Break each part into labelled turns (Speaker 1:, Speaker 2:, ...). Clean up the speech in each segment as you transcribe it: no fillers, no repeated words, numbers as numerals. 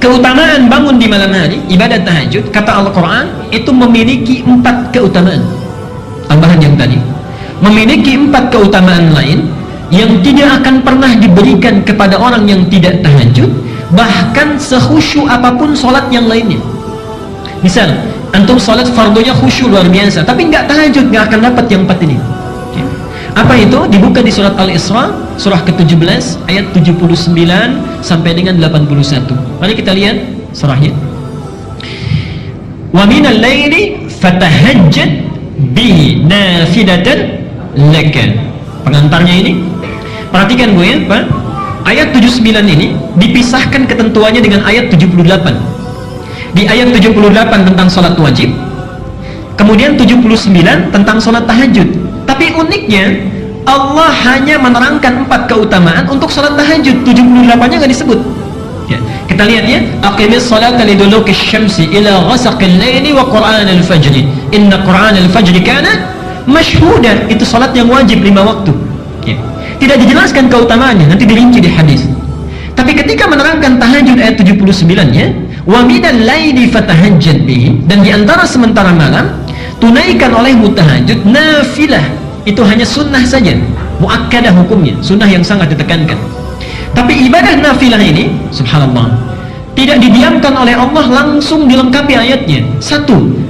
Speaker 1: keutamaan bangun di malam hari, ibadah tahajud, kata Al-Quran, itu memiliki 4 keutamaan. Tambahan yang tadi, memiliki 4 keutamaan lain yang tidak akan pernah diberikan kepada orang yang tidak tahajud, bahkan sekhusyuk apapun sholat yang lainnya. Misal, antum sholat fardunya khusyuk luar biasa, tapi nggak tahajud, nggak akan dapat yang 4 ini. Apa itu? Dibuka di surat Al-Isra, surah ke-17, ayat 79 sampai dengan 81. Mari kita lihat surahnya. Wa minal laili fatahajjad bihi nafilatan laka. Pengantarnya ini, perhatikan gue ya, Pak. Ayat 79 ini dipisahkan ketentuannya dengan ayat 78. Di ayat 78 tentang sholat wajib, kemudian 79 tentang sholat tahajud. Tapi uniknya, Allah hanya menerangkan 4 keutamaan untuk sholat tahajud, 78-nya nggak disebut. Ya, kita lihat ya, aqimis sholata liduluki syamsi ila ghasaqil laili wa qur'anal fajri inna qur'anal fajri kana mashhuda. Itu sholat yang wajib 5 waktu. Ya. Tidak dijelaskan keutamaannya, nanti dirinci di hadis. Tapi ketika menerangkan tahajud ayat 79-nya, wa minal laili fatahajjad bihi, dan di antara sementara malam tunaikan olehmu tahajud nafilah. Itu hanya sunnah saja, muakkadah hukumnya, sunnah yang sangat ditekankan. Tapi ibadah nafilah ini, subhanallah, tidak didiamkan oleh Allah, langsung dilengkapi ayatnya. 1,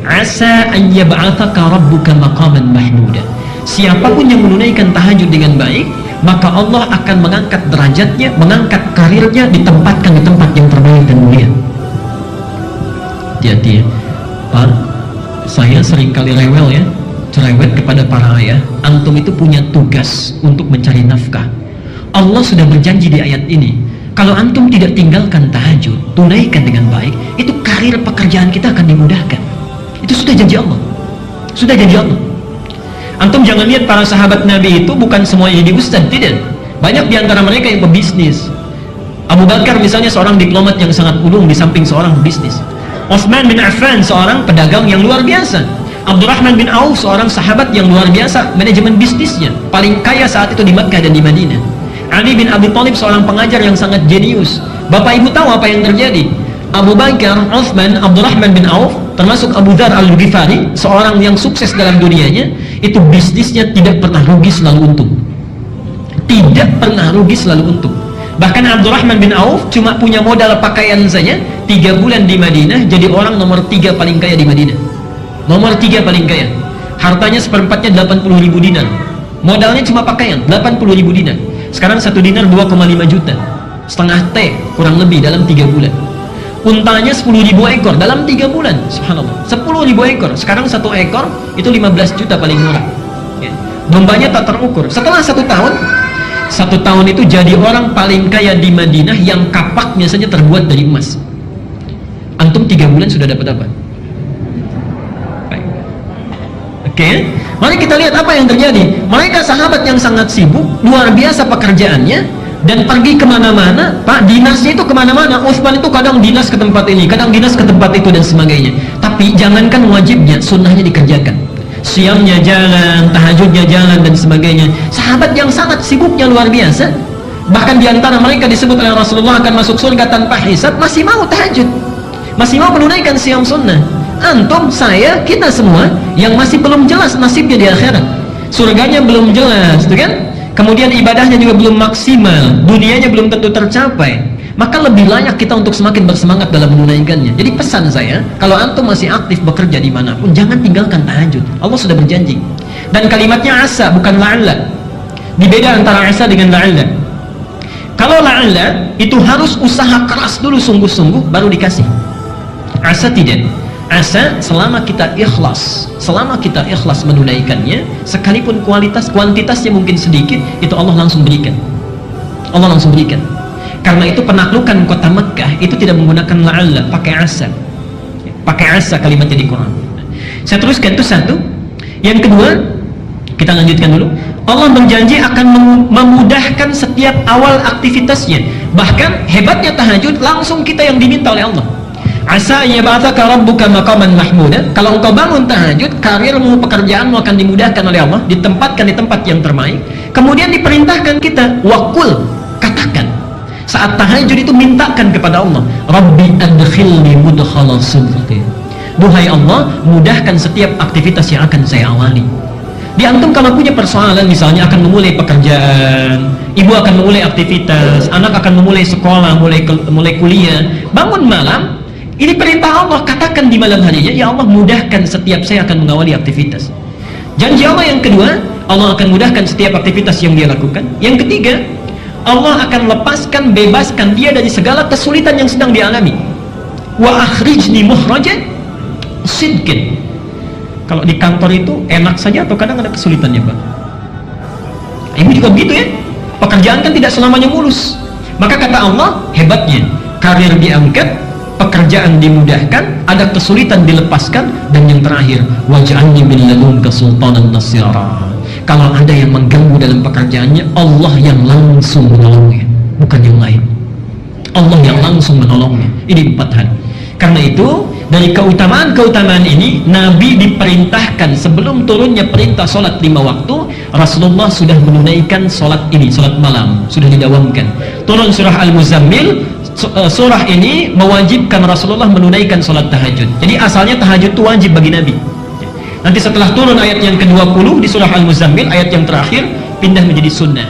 Speaker 1: asa an yab'atsaka rabbuka maqaman mahmuda. Siapapun yang menunaikan tahajud dengan baik, maka Allah akan mengangkat derajatnya, mengangkat karirnya, ditempatkan di tempat yang terbaik dan mulia. Hati-hati ya, Pak, saya seringkali rewel ya, cerewet kepada para ayah. Antum itu punya tugas untuk mencari nafkah. Allah sudah berjanji di ayat ini, kalau antum tidak tinggalkan tahajud, tunaikan dengan baik, itu karir pekerjaan kita akan dimudahkan. Itu sudah janji Allah, sudah janji Allah. Antum jangan lihat para sahabat Nabi itu bukan semuanya jadi ustaz, tidak. Banyak di antara mereka yang pebisnis. Abu Bakar misalnya seorang diplomat yang sangat ulung di samping seorang pebisnis. Utsman bin Affan seorang pedagang yang luar biasa. Abdurrahman bin Auf seorang sahabat yang luar biasa manajemen bisnisnya, paling kaya saat itu di Makkah dan di Madinah. Ali bin Abi Thalib seorang pengajar yang sangat jenius. Bapak ibu tahu apa yang terjadi? Abu Bakar, Utsman, Abdurrahman bin Auf, termasuk Abu Dzar Al-Ghifari, seorang yang sukses dalam dunianya, itu bisnisnya tidak pernah rugi, selalu untung. Tidak pernah rugi, selalu untung. Bahkan Abdurrahman bin Auf cuma punya modal pakaian saja, 3 bulan di Madinah jadi orang nomor 3 paling kaya di Madinah. Nomor 3 paling kaya. Hartanya seperempatnya 80.000 dinar. Modalnya cuma pakaian, 80.000 dinar. Sekarang 1 dinar 2,5 juta. Setengah T kurang lebih dalam 3 bulan. Untanya 10.000 ekor dalam 3 bulan. Subhanallah, 10.000 ekor. Sekarang 1 ekor itu 15 juta paling murah. Ya. Dombanya tak terukur. Setelah 1 tahun, 1 tahun itu jadi orang paling kaya di Madinah yang kapaknya saja terbuat dari emas. Antum 3 bulan sudah dapat apa? Oke, mari kita lihat apa yang terjadi. Mereka sahabat yang sangat sibuk, luar biasa pekerjaannya, dan pergi kemana-mana. Pak, dinasnya itu kemana-mana. Utsman itu kadang dinas ke tempat ini, kadang dinas ke tempat itu, dan sebagainya. Tapi jangankan wajibnya, sunnahnya dikerjakan. Siamnya jalan, tahajudnya jalan, dan sebagainya. Sahabat yang sangat sibuknya luar biasa. Bahkan diantara mereka disebut oleh Rasulullah akan masuk surga tanpa hisab, masih mau tahajud, masih mau menunaikan siam sunnah. Antum, saya, kita semua yang masih belum jelas nasibnya di akhirat, surganya belum jelas, tuh kan? Kemudian ibadahnya juga belum maksimal, dunianya belum tentu tercapai, maka lebih layak kita untuk semakin bersemangat dalam menunaikannya. Jadi pesan saya, kalau antum masih aktif bekerja dimanapun, jangan tinggalkan tahajud. Allah sudah berjanji. Dan kalimatnya asa, bukan la'alla. Dibeda antara asa dengan la'alla. Kalau la'alla itu harus usaha keras dulu, sungguh-sungguh baru dikasih. Asa tidak. Asa selama kita ikhlas, menunaikannya, sekalipun kuantitasnya mungkin sedikit, itu Allah langsung berikan. Allah langsung berikan. Karena itu penaklukan kota Mekkah itu tidak menggunakan la'alla, pakai asa. Pakai asa kalimatnya di Quran. Saya teruskan, itu satu. Yang kedua, kita lanjutkan dulu. Allah berjanji akan memudahkan setiap awal aktivitasnya. Bahkan hebatnya tahajud, langsung kita yang diminta oleh Allah. Asa yab'atsaka rabbuka maqaman mahmuda. Kalau engkau bangun tahajud, karirmu, pekerjaanmu akan dimudahkan oleh Allah, ditempatkan di tempat yang terbaik. Kemudian diperintahkan kita, waqul, katakan, Saat tahajud itu mintakan kepada Allah, Rabbi adkhilni mudkhala sidqin. Duhai Allah, mudahkan setiap aktivitas yang akan saya awali. Di antum kalau punya persoalan, misalnya akan memulai pekerjaan, ibu akan memulai aktivitas, anak akan memulai sekolah, mulai kuliah, bangun malam, ini perintah Allah, katakan di malam harinya, ya Allah mudahkan setiap saya akan mengawali aktivitas. Janji Allah yang kedua, Allah akan mudahkan setiap aktivitas yang dia lakukan. Yang ketiga, Allah akan lepaskan, bebaskan dia dari segala kesulitan yang sedang dialami. Wa akhrijni mukhraja sidqin. Kalau di kantor itu enak saja atau kadang ada kesulitannya, Pak? Ibu juga begitu ya. Pekerjaan kan tidak selamanya mulus. Maka kata Allah, hebatnya karir diangkat, pekerjaan dimudahkan, ada kesulitan dilepaskan, dan yang terakhir, waj'alni min ladunka sultanan nasira. Kalau ada yang mengganggu dalam pekerjaannya, Allah yang langsung menolongnya, bukan yang lain. Allah yang langsung menolongnya. Ini 4 hal. Karena itu, dari keutamaan-keutamaan ini, Nabi diperintahkan sebelum turunnya perintah sholat 5 waktu, Rasulullah sudah menunaikan sholat ini, sholat malam, sudah didawamkan. Turun surah Al-Muzammil, surah ini mewajibkan Rasulullah menunaikan sholat tahajud. Jadi asalnya tahajud itu wajib bagi Nabi. Nanti setelah turun ayat yang ke-20 di surah Al-Muzammil, ayat yang terakhir, pindah menjadi sunnah.